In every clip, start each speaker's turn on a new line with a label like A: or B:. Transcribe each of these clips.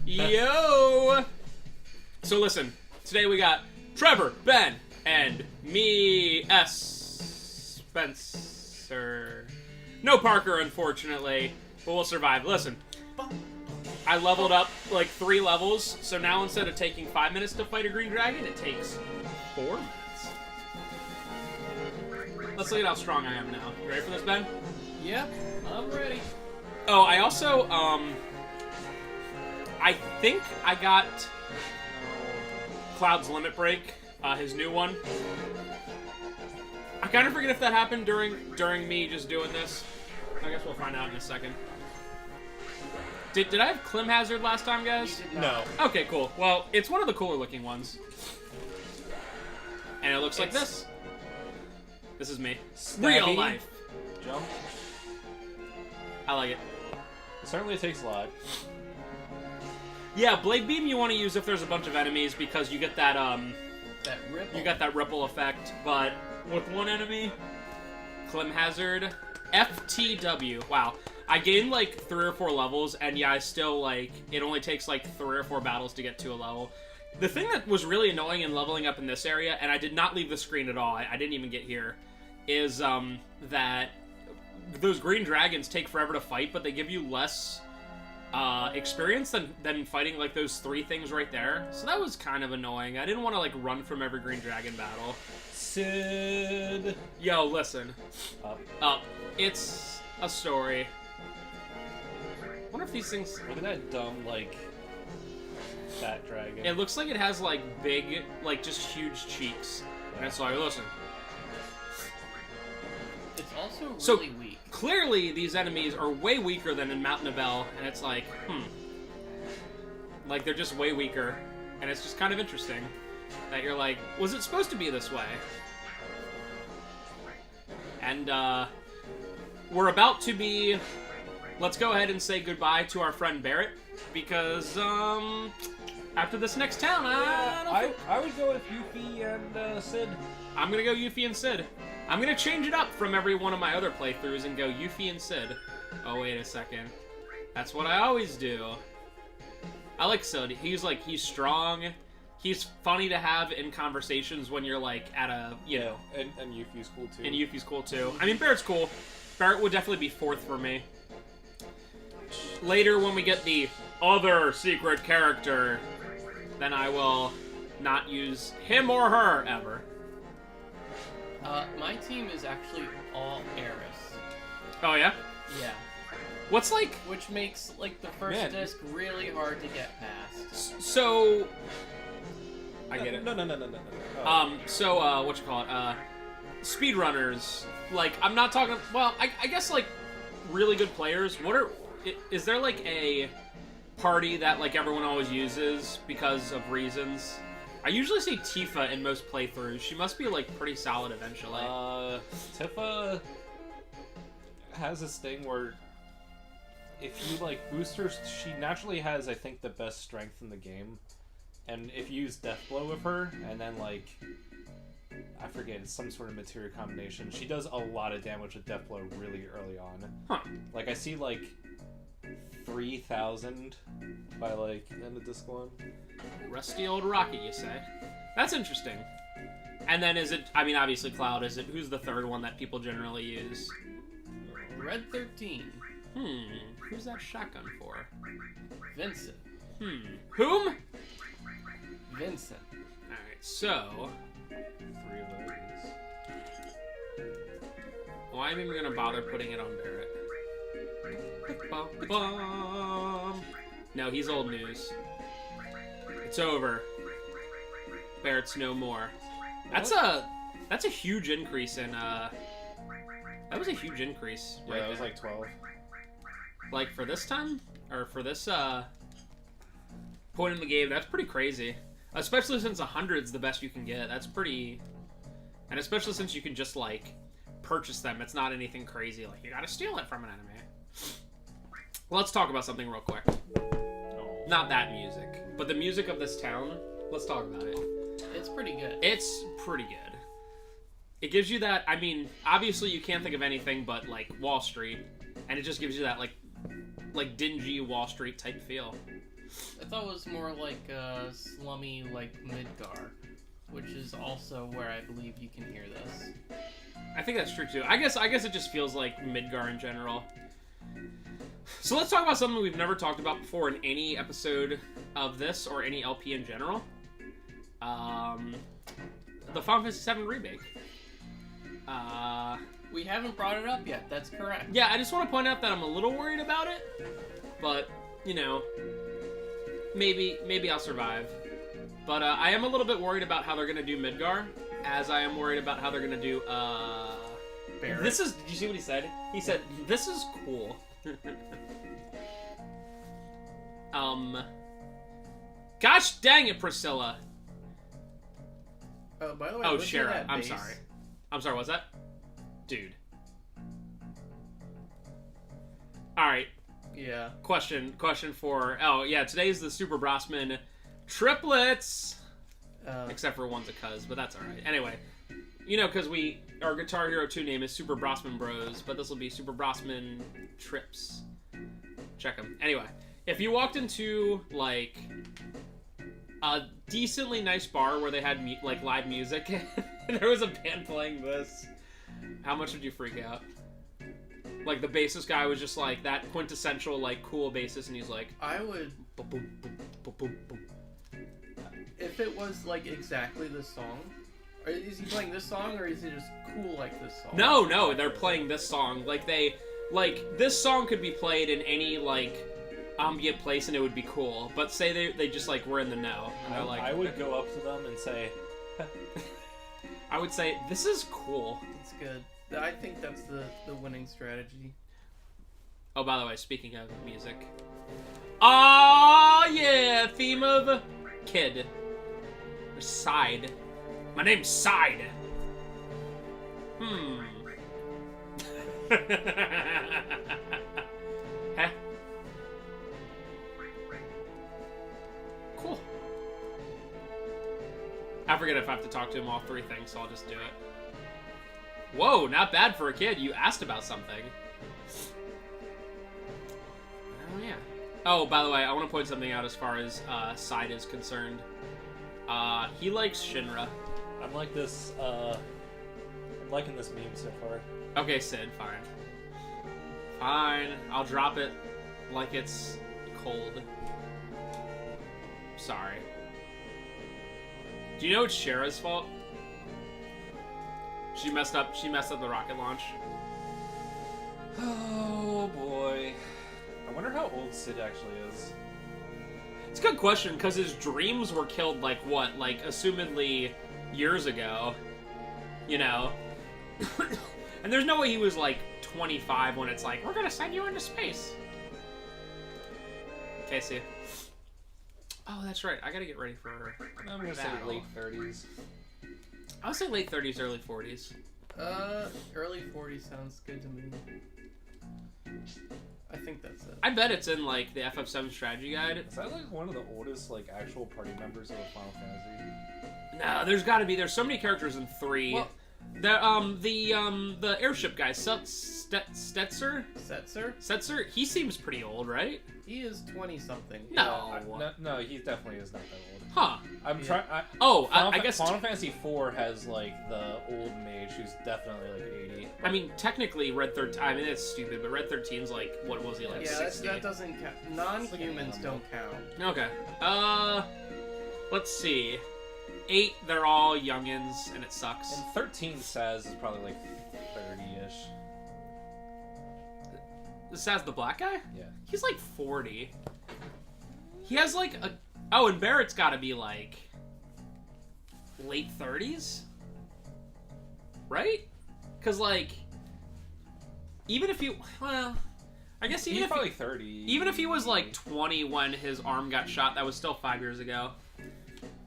A: Yo! So listen, today we got Trevor, Ben, and me, Spenser. No Parker, unfortunately, but we'll survive. Listen, I leveled up like 3 levels, so now instead of taking 5 minutes to fight a green dragon, it takes 4 minutes. Let's look at how strong I am now. You ready for this, Ben?
B: Yep, I'm ready.
A: Oh, I also, I think I got Cloud's Limit Break, his new one. I kind of forget if that happened during me just doing this. I guess we'll find out in a second. Did I have Clim Hazard last time, guys?
B: No.
A: Okay, cool. Well, it's one of the cooler looking ones. And it looks like this. This is me.
C: Snappy.
A: Real life.
C: Jump.
A: I like it.
C: It certainly takes a lot.
A: Yeah, Blade Beam you want to use if there's a bunch of enemies because you get that
B: That ripple.
A: you got that ripple effect, but with one enemy, Clim Hazard, FTW. Wow. I gained like 3 or 4 levels, and yeah, I still like it only takes like 3 or 4 battles to get to a level. The thing that was really annoying in leveling up in this area, and I did not leave the screen at all, I didn't even get here, is that those green dragons take forever to fight, but they give you less experience than fighting like those 3 things right there. So that was kind of annoying. I didn't want to like run from every green dragon battle.
C: Sid.
A: Yo, listen.
C: Up.
A: It's a story. Wonder if these things.
C: Look at that dumb, like, fat dragon.
A: It looks like it has like big, like just huge cheeks. And it's like, listen.
B: It's also
A: So-
B: really weak.
A: Clearly, these enemies are way weaker than in Mount Nibel, and it's like, like they're just way weaker, and it's just kind of interesting that you're like, was it supposed to be this way? And we're about to be. Let's go ahead and say goodbye to our friend Barrett, because after this next town, I
C: would go with Yuffie and Sid.
A: I'm gonna go Yuffie and Sid. I'm gonna change it up from every one of my other playthroughs and go Yuffie and Sid. Oh, wait a second. That's what I always do. I like Sid. He's strong. He's funny to have in conversations when you're like at a, you know.
C: And Yuffie's cool too.
A: And Yuffie's cool too. I mean, Barrett's cool. Barrett would definitely be 4th for me. Later, when we get the other secret character, then I will not use him or her ever.
B: My team is actually all Eris.
A: Oh, yeah?
B: Yeah.
A: What's like...
B: Which makes, like, the first
C: Man.
B: disc really hard to get past.
A: So... I get it.
C: No.
A: So, speedrunners, like, I'm not talking, well, I guess, like, really good players, is there, like, a party that, like, everyone always uses because of reasons? I usually see Tifa in most playthroughs. She must be, like, pretty solid eventually.
C: Tifa has this thing where if you, like, boost her, she naturally has, I think, the best strength in the game. And if you use Death Blow with her, and then, like, I forget, it's some sort of materia combination, she does a lot of damage with Death Blow really early on.
A: Huh.
C: Like, I see, like, 3,000 by, like, end of disc 1.
A: Rusty old rocket, you say? That's interesting. And then is it, I mean, obviously Cloud, who's the 3rd one that people generally use?
B: Red 13.
A: Who's that shotgun for?
B: Vincent.
A: Whom?
B: Vincent.
A: Alright, so...
C: 3 of those.
A: Why am I even gonna bother putting it on Barrett? Bum. No, he's old news. It's over. Barrett's no more. That's a huge increase in that was a huge increase
C: Yeah,
A: right
C: it was
A: there.
C: like 12.
A: Like for this time? Or for this point in the game, that's pretty crazy. Especially since 100's the best you can get. That's pretty... And especially since you can just, like, purchase them. It's not anything crazy. Like, you gotta steal it from an enemy. Let's talk about something real quick. Not that music, but the music of this town. Let's talk about it.
B: It's pretty good.
A: It's pretty good. It gives you that, I mean, obviously you can't think of anything but, like, Wall Street. And it just gives you that, like dingy Wall Street type feel.
B: I thought it was more like slummy, like Midgar, which is also where I believe you can hear this.
A: I think that's true too. I guess it just feels like Midgar in general. So let's talk about something we've never talked about before in any episode of this or any LP in general. The Final Fantasy VII remake.
B: We haven't brought it up yet. That's correct.
A: Yeah, I just want to point out that I'm a little worried about it, but you know, maybe I'll survive. But I am a little bit worried about how they're gonna do Midgar, as I am worried about how they're gonna do
B: Barrett.
A: This is. Did you see what he said? He said, "This is cool." Gosh dang it, Priscilla.
B: Oh, by the way,
A: Oh,
B: listen to
A: Shara.
B: that
A: I'm
B: bass.
A: sorry. I'm sorry. What's that? Dude. All right.
B: Yeah.
A: Question for. Oh yeah, today's the Super Brosman triplets. Except for one's a cuz, but that's all right. Anyway, you know, because our Guitar Hero 2 name is Super Brosman Bros, but this will be Super Brosman Trips. Check them. Anyway, if you walked into like a decently nice bar where they had like live music and there was a band playing this, how much would you freak out? Like the bassist guy was just like that quintessential like cool bassist, and he's like,
B: I would, if it was like exactly this song. Or is he playing this song, or is he just cool like this song?
A: No, they're playing this song. Like this song could be played in any like ambient place and it would be cool. But say they just like were in the know and they're like,
C: I would go up to them and say,
A: I would say, this is cool.
B: That's good. I think that's the winning strategy.
A: Oh, by the way, speaking of music. Oh yeah, theme of Kid. Or Side. My name's Side. Huh? Cool. I forget if I have to talk to him all three things, so I'll just do it. Whoa, not bad for a kid. You asked about something. Oh, yeah. Oh, by the way, I want to point something out as far as Side is concerned. He likes Shinra.
C: I'm like this, I'm liking this meme so far.
A: Okay, Sid, fine. Fine, I'll drop it like it's cold. Sorry. Do you know it's Shara's fault? She messed up the rocket launch.
C: Oh boy. I wonder how old Sid actually is.
A: It's a good question, because his dreams were killed, like, what? Like, assumedly years ago. You know? And there's no way he was, like, 25 when it's like, we're gonna send you into space. Casey. Oh, that's right. I gotta get ready for
C: I'm gonna say
A: battle.
C: late 30s.
A: I would say late 30s, early 40s.
B: Early 40s sounds good to me. I think that's it.
A: I bet it's in, like, the FF7 strategy guide.
C: Is that like one of the oldest like actual party members of a Final Fantasy?
A: No, there's gotta be. There's so many characters in 3.
B: Well,
A: The airship guy, Stetzer? Setzer? He seems pretty old, right?
B: He is 20-something.
A: No.
C: No, he definitely is not that old.
A: Huh.
C: I'm
B: Yeah.
C: trying.
A: I guess...
C: Final Fantasy 4 has like the old mage who's definitely like 80.
A: I mean, technically, Red 13... I mean, it's stupid, but Red 13's like, what was he, like,
B: Yeah,
A: 60?
B: that doesn't count. Non-humans don't count.
A: Okay. Let's see. 8, they're all youngins, and it sucks.
C: And 13 Saz is probably like 30-ish.
A: Saz the black guy?
C: Yeah.
A: He's like 40. He has like a... Oh, and Barrett's gotta be like... late 30s? Right? Because like... Even if you... Well... I guess even
C: He's
A: if
C: probably 30.
A: Even if he was like 20 when his arm got shot, that was still 5 years ago.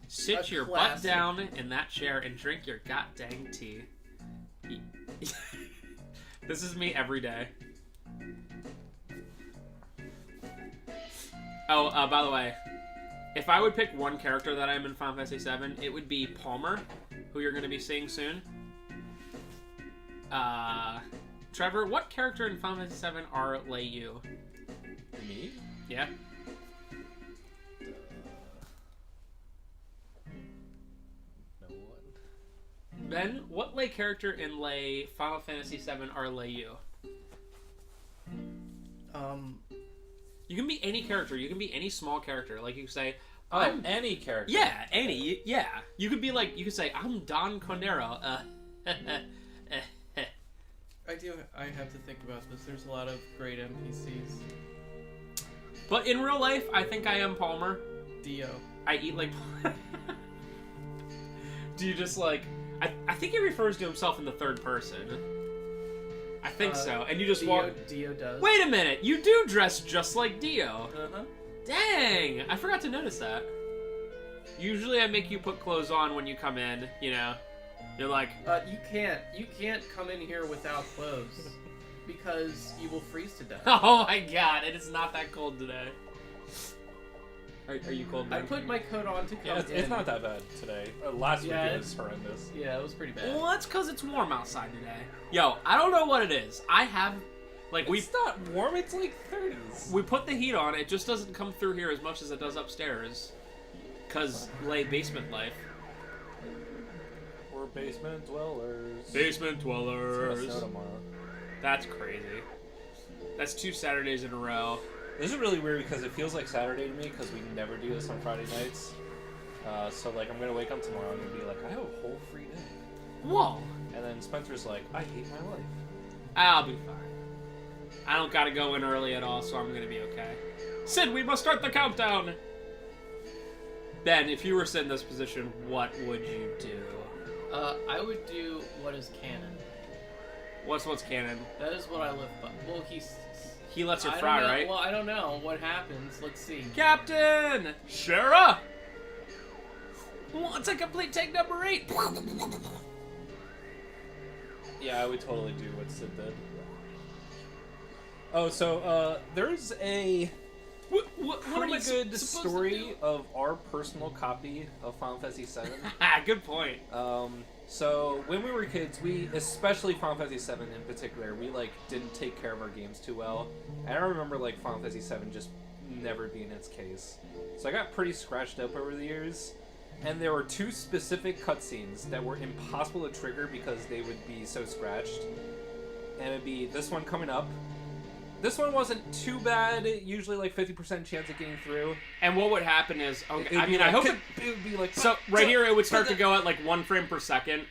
A: Sit your butt down in that chair and drink your goddamn tea. This is me every day. Oh, by the way, if I would pick one character that I'm in Final Fantasy VII, it would be Palmer, who you're going to be seeing soon. Trevor, what character in Final Fantasy VII are you?
C: Me?
A: Yeah? Ben, what lay character in lay Final Fantasy VII are lay you? You can be any character. You can be any small character. Like you can say, I'm
C: any character.
A: Yeah, any. Yeah, you could be like you could say, I'm Don Conero.
B: I have to think about this. There's a lot of great NPCs.
A: But in real life, I think I am Palmer.
B: Dio.
A: I eat like. Do you just like? I think he refers to himself in the third person. I think so. And you just walk.
B: Dio does.
A: Wait a minute! You do dress just like Dio.
B: Uh-huh.
A: Dang! I forgot to notice that. Usually I make you put clothes on when you come in, you know. You're like...
B: You can't come in here without clothes. Because you will freeze to death.
A: Oh my god, it is not that cold today. Are you cold, man?
B: I put my coat on to come
C: Yeah,
B: in.
C: it's not that bad today. Last week it was horrendous.
B: Yeah, it was pretty bad.
A: Well, that's because it's warm outside today. Yo, I don't know what it is. I have... Like,
C: It's not warm, it's like 30s.
A: we put the heat on, it just doesn't come through here as much as it does upstairs. Because, lay basement life.
C: We're basement dwellers.
A: Basement
C: It's
A: dwellers.
C: gonna snow tomorrow.
A: That's crazy. That's 2 Saturdays in a row.
C: This is really weird because it feels like Saturday to me because we never do this on Friday nights. So like I'm gonna wake up tomorrow and be like, I have a whole free day.
A: Whoa!
C: And then Spencer's like, I hate my life.
A: I'll be fine. I don't gotta go in early at all, so I'm gonna be okay. Sid, we must start the countdown! Ben, if you were Sid in this position, what would you do?
B: I would do what is canon.
A: What's canon?
B: That is what I live by. Well,
A: He lets her
B: I
A: fry,
B: don't know.
A: right?
B: Well, I don't know what happens. Let's see.
A: Captain! Shara! Wants a complete take number 8!
C: Yeah, I would totally do what Sid did. Oh, so there's a
A: What am
C: pretty
A: I
C: good
A: supposed to
C: story
A: do?
C: of our personal copy of Final Fantasy VII.
A: Good point.
C: So when we were kids, we, especially Final Fantasy VII in particular, we like didn't take care of our games too well. And I remember like Final Fantasy VII just never being its case. So I got pretty scratched up over the years. And there were 2 specific cutscenes that were impossible to trigger because they would be so scratched. And it'd be this one coming up. This one wasn't too bad, usually like 50% chance of getting through.
A: And what would happen is, okay, I mean,
C: like,
A: I hope
C: it would be like...
A: So, right here, it would start to go at like 1 frame per second,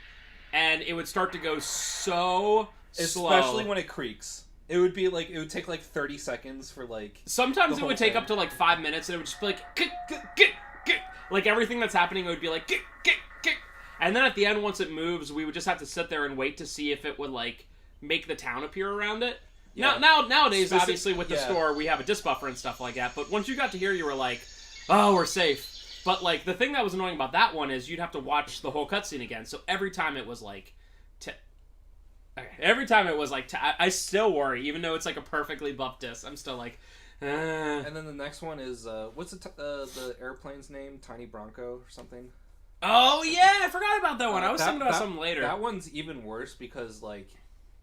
A: and it would start to go so slow.
C: Especially when it creaks. It would be like, it would take like 30 seconds for like...
A: Sometimes
C: the
A: it would
C: whole
A: take
C: thing.
A: up to like 5 minutes, and it would just be like, kick, kick, kick, kick. Like everything that's happening, it would be like, kick, kick, kick. And then at the end, once it moves, we would just have to sit there and wait to see if it would like make the town appear around it.
C: Yeah.
A: Nowadays, obviously, with the
C: yeah.
A: store, we have a disk buffer and stuff like that. But once you got to here, you were like, oh, we're safe. But, like, the thing that was annoying about that one is you'd have to watch the whole cutscene again. So every time it was like... I still worry, even though it's like a perfectly buffed disc. I'm still like...
C: And then the next one is, what's the airplane's name? Tiny Bronco or something?
A: Oh, yeah! I forgot about that one. I was thinking about
C: that,
A: something later.
C: That one's even worse because, like...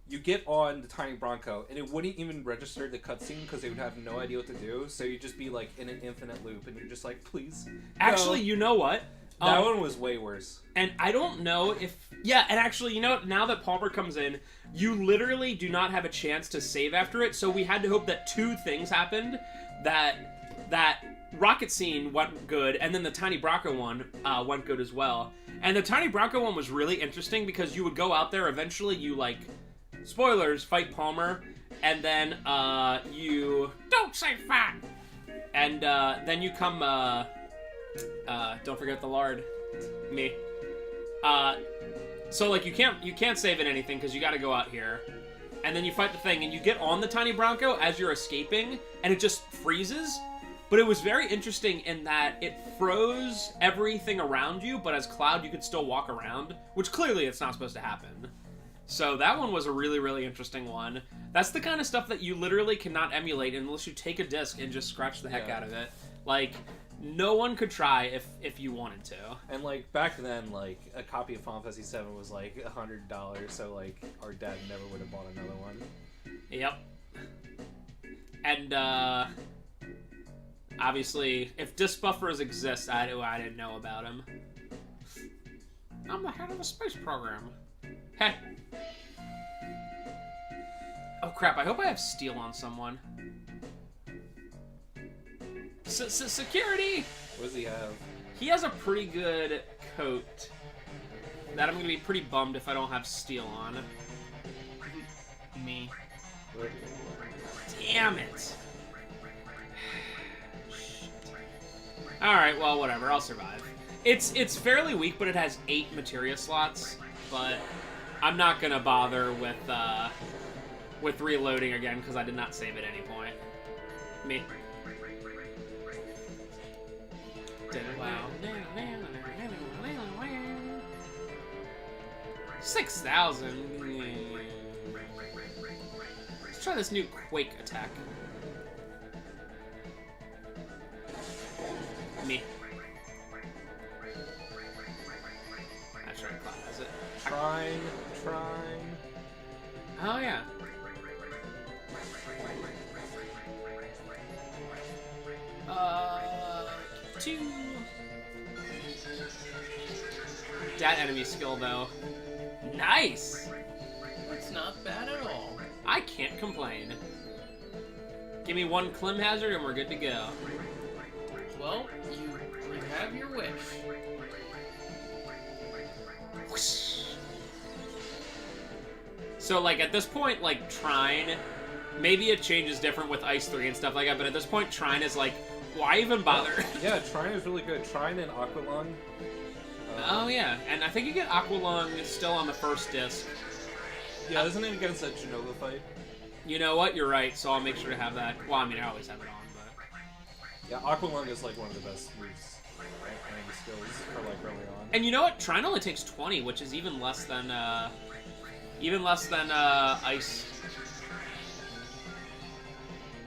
C: You get on the Tiny Bronco, and it wouldn't even register the cutscene because they would have no idea what to do. So you'd just be like in an infinite loop, and you're just like, please.
A: Actually, you know what?
C: That one was way worse.
A: And I don't know if... Yeah, and actually, you know what? Now that Palmer comes in, you literally do not have a chance to save after it, so we had to hope that 2 things happened. That rocket scene went good, and then the Tiny Bronco one went good as well. And the Tiny Bronco one was really interesting because you would go out there, eventually you, like... Spoilers, fight Palmer, and then, you... Don't say fat! And, then you come, don't forget the lard. Me. So, like, you can't save it anything, because you gotta go out here. And then you fight the thing, and you get on the Tiny Bronco as you're escaping, and it just freezes. But it was very interesting in that it froze everything around you, but as Cloud, you could still walk around, which clearly it's not supposed to happen. So that one was a really, really interesting one. That's the kind of stuff that you literally cannot emulate unless you take a disc and just scratch the heck out of it. Like, no one could try if you wanted to.
C: And, like, back then, like, a copy of Final Fantasy VII was, like, $100, so, like, our dad never would have bought another one.
A: Yep. And, obviously, if disc buffers exist, I didn't know about them. I'm the head of the space program. Heh. Oh crap, I hope I have steel on someone. Security!
C: What does he have?
A: He has a pretty good coat. That I'm gonna be pretty bummed if I don't have steel on.
B: Me.
A: Damn it! Alright, well, whatever. I'll survive. It's fairly weak, but it has 8 materia slots. But I'm not gonna bother with reloading again because I did not save at any point. Me.
B: Wow.
A: 6,000. Let's try this new Quake attack. Me. That's right, Cloud has it.
C: Trying.
A: Oh, yeah. Two. That enemy skill, though. Nice!
B: It's not bad at all.
A: I can't complain. Give me one Clem hazard and we're good to go.
B: Well, you have your wish.
A: Whoosh. So, like, at this point, like, Trine, maybe it changes different with Ice 3 and stuff like that, but at this point, Trine is like, why even bother?
C: Yeah, Trine is really good. Trine and Aqualung.
A: Oh, yeah. And I think you get Aqualung still on the first disc.
C: Yeah, isn't it against that Genova fight?
A: You know what? You're right, so I'll make sure to have that. Well, I mean, I always have it on, but...
C: Yeah, Aqualung is like one of the best moves and skills for like early on.
A: And you know what? Trine only takes 20, which is even less than Ice.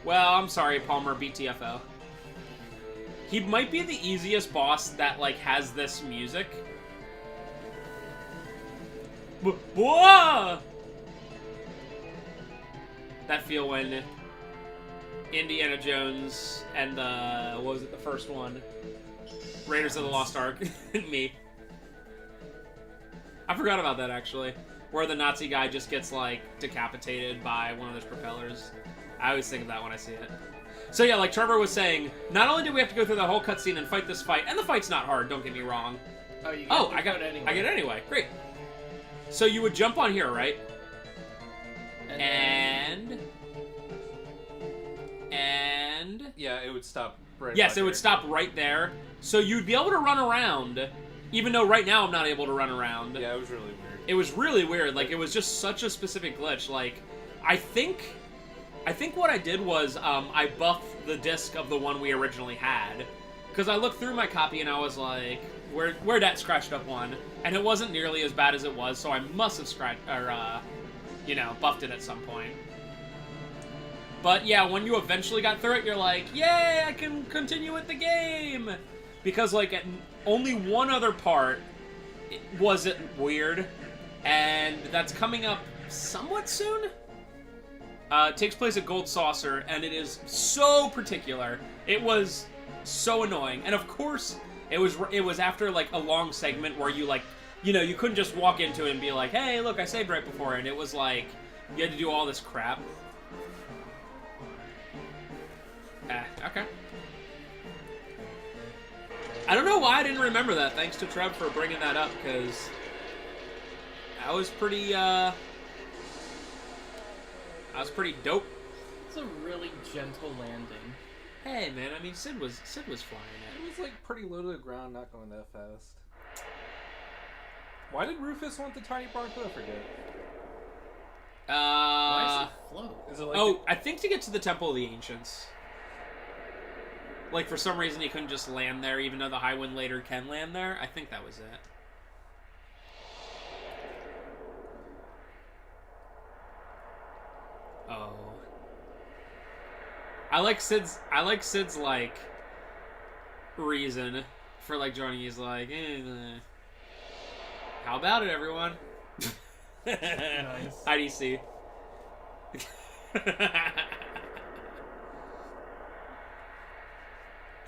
A: Well, I'm sorry, Palmer, BTFO. He might be the easiest boss that, like, has this music. Whoa! That feel when Indiana Jones and what was it, the first one? Raiders of the Lost Ark. Me. I forgot about that, actually. Where the Nazi guy just gets, like, decapitated by one of those propellers. I always think of that when I see it. So yeah, like Trevor was saying, not only do we have to go through the whole cutscene and fight this fight, and the fight's not hard, don't get me wrong.
B: Oh, you
A: I got
B: it anyway.
A: I get it anyway. Great. So you would jump on here, right? And
C: Yeah, it would stop right
A: yes,
C: about
A: it would
C: here.
A: stop right there. So you'd be able to run around, even though right now I'm not able to run around.
C: Yeah, it was really weird.
A: It was really weird. Like, it was just such a specific glitch. Like, I think what I did was I buffed the disc of the one we originally had. Because I looked through my copy and I was like, where'd that scratched up one? And it wasn't nearly as bad as it was, so I must have buffed it at some point. But yeah, when you eventually got through it, you're like, yay, I can continue with the game! Because, like, at only one other part wasn't weird, and that's coming up somewhat soon? It takes place at Gold Saucer, and it is so particular. It was so annoying. And of course, it was after, like, a long segment where you, like, you couldn't just walk into it and be like, hey, look, I saved right before, and it was like, you had to do all this crap. Okay. I don't know why I didn't remember that. Thanks to Trev for bringing that up, because that was pretty, dope.
B: It's a really gentle landing.
A: Hey, man, I mean, Sid was flying it.
C: It was like pretty low to the ground, not going that fast. Why did Rufus want the Tiny Bronco? I forget.
B: Why is it float?
C: Is it like
A: Oh, I think to get to the Temple of the Ancients. Like, for some reason he couldn't just land there, even though the High Wind later can land there. I think that was it. Oh. I like Sid's like reason for like joining. He's like, how about it, everyone?
B: Nice.
A: IDC.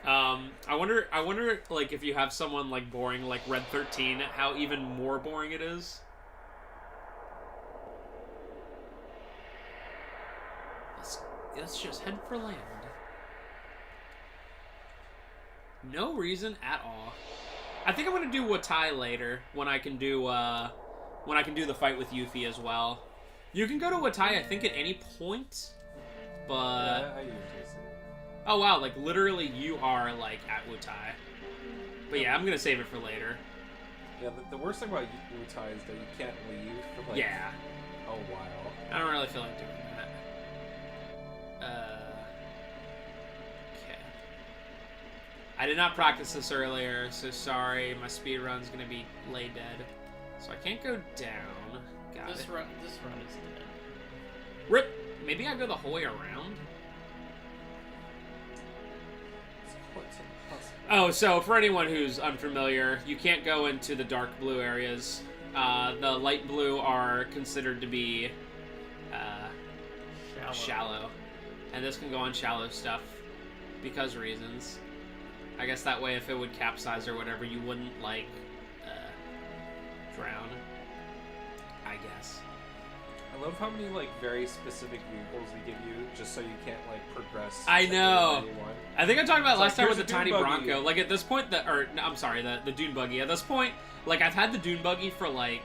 A: I wonder, like, if you have someone, like, boring, like Red 13, how even more boring it is. Let's just head for land. No reason at all. I think I'm gonna do Watai later when I can do the fight with Yuffie as well. You can go to Watai, I think, at any point, but
C: Yeah, I usually see.
A: oh wow, like literally you are like at Watai. But yeah, I'm gonna save it for later.
C: Yeah, the worst thing about Wutai is that you can't leave for like
A: Yeah,
C: a while.
A: I don't really feel like doing that. Okay. I did not practice this earlier, so sorry. My speed run's gonna be lay dead. So I can't go down. Got
B: This
A: it.
B: run is dead.
A: Rip! Maybe I go the whole way around?
C: It's quite impossible.
A: Oh, so for anyone who's unfamiliar, you can't go into the dark blue areas. The light blue are considered to be shallow. And this can go on shallow stuff because reasons. I guess that way if it would capsize or whatever, you wouldn't, like, drown. I guess.
C: I love how many like very specific vehicles they give you just so you can't like progress.
A: I know.
C: to where you want.
A: I think I talked about it
C: It's
A: last
C: like,
A: time with the
C: here's a
A: Tiny
C: dune buggy.
A: Bronco. Like, at this point, the Dune Buggy. At this point, like, I've had the Dune Buggy for, like,